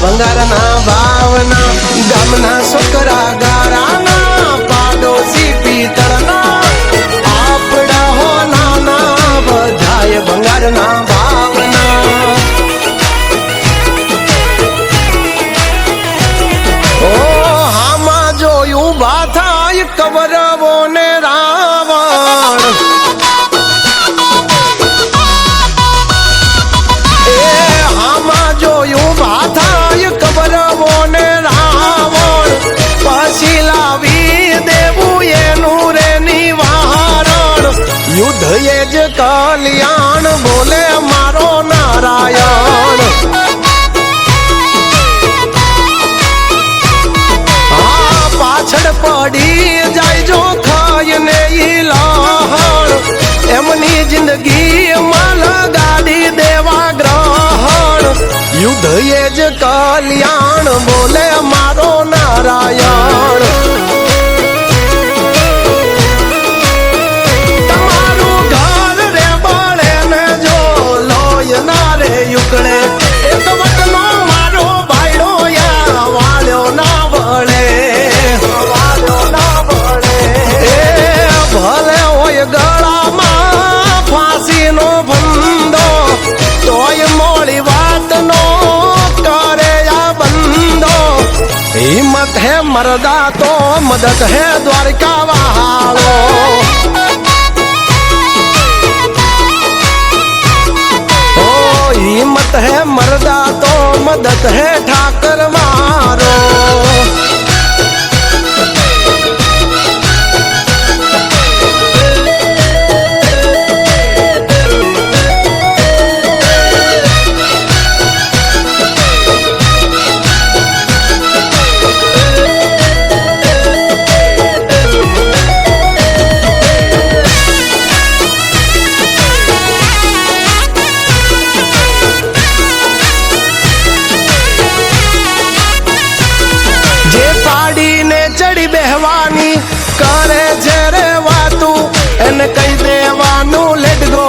ભંગારના ભાવના ગામના છોકરા ગારાના પાડોશી પિતળના આપડા હો નાના બધાય ભંગારના ભાવના ઓ હામાં જોયું બા થાય કવરવો ને રાવણ જોયું ભાથાય કબરવો ને રાવણ પછી લાવી દેવું એનું રે નિવારણ યુદ્ધ એ જ કલ્યાણ બોલે મારો નારાયણ હા પાછળ પડી જાય જો ખાય ને ઈ લહણ એમની જિંદગી માં લગાડી દેવા ગ્રહણ યુદ્ધ એ જ કલ્યાણ બોલે મારો નારાયણ તમારું ઘર રે બળે ને જો લોય ના રે યુકળે એક વટનો મારો ભાઈડો યા વાળ્યો ના વળે ભલે હોય ગળામાં ફાંસીનો ફંદો તોય મોડી વાતનો કરે આ બંધો હિંમત હે મરદા તો મદદ હે દ્વારકા વાળો ઓ હિંમત હે મરદા તો મદદ હે ઠાકર મારો બેહવાની કરે છે રે વાતું એને કહી દેવાનું લેટ ગો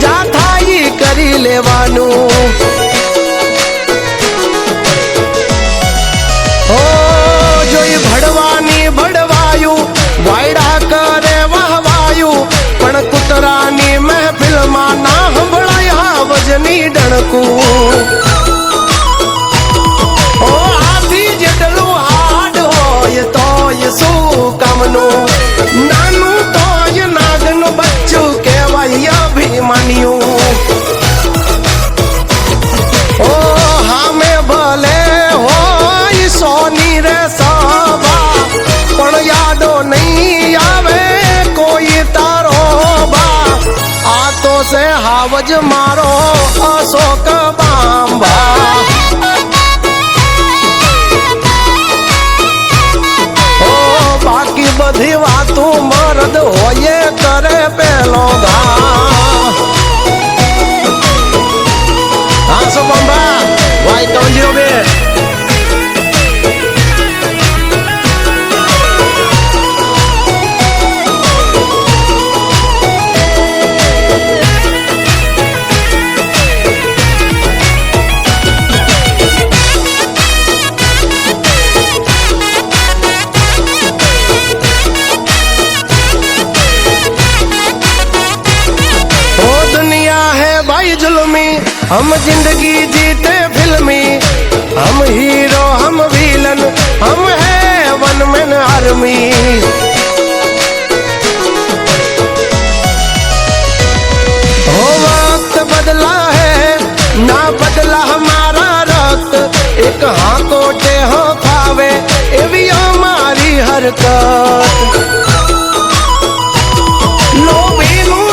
જા થાય કરી લેવાનું ઓ જોઈ ભડવાની ભડવાયું વાયડા કરે વહવાયું પણ કૂતરાની મહેફિલમાં ના સંભળાયા વજની ડણકું ઓ આથી જેટલું હાડ હોય તોય શું કામનું નાનું તોય નાગનું બચ્ચું કહેવાય અભિમાન્યું ઓ હામે ભલે હોય સોની રે સભા પણ યાદો નહીં આવે કોઈ તારો બા આ તો છે હાવજ મારો અશોક બાંબા બાકી બધી વાતો મરદ હોય કરે પેલો ઘા હાસો બંબા વાય ટોલ્યો બે हम जिंदगी जीते फिल्मी हम हीरो हम विलन हम है वन मैन आर्मी हो वक्त बदला है ना बदला हमारा रक्त एक हाँ कोटे हो खावे एवी हमारी हरकत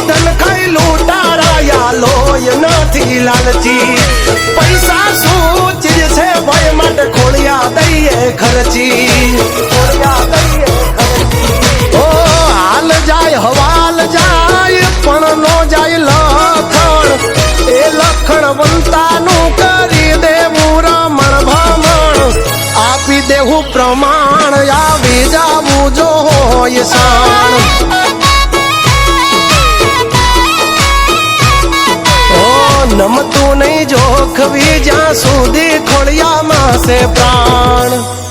ધન ખાઈ લૂંટારાયા લોય નથી લાલચી પૈસા શું ચીજ છે ભય માટે ખોળિયા દઈએ ખર્ચી ઓ હાલ જાય હવાલ જાય પણ નો જાય લખણ એ લખણ વંતાનું કરી દેવું રમણ ભમણ આપી દેવું પ્રમાણ આવી જાવું જો હોય સાણ નમતું નહીં જોખવી જ્યાં સુધી ખોળિયામાં છે પ્રાણ.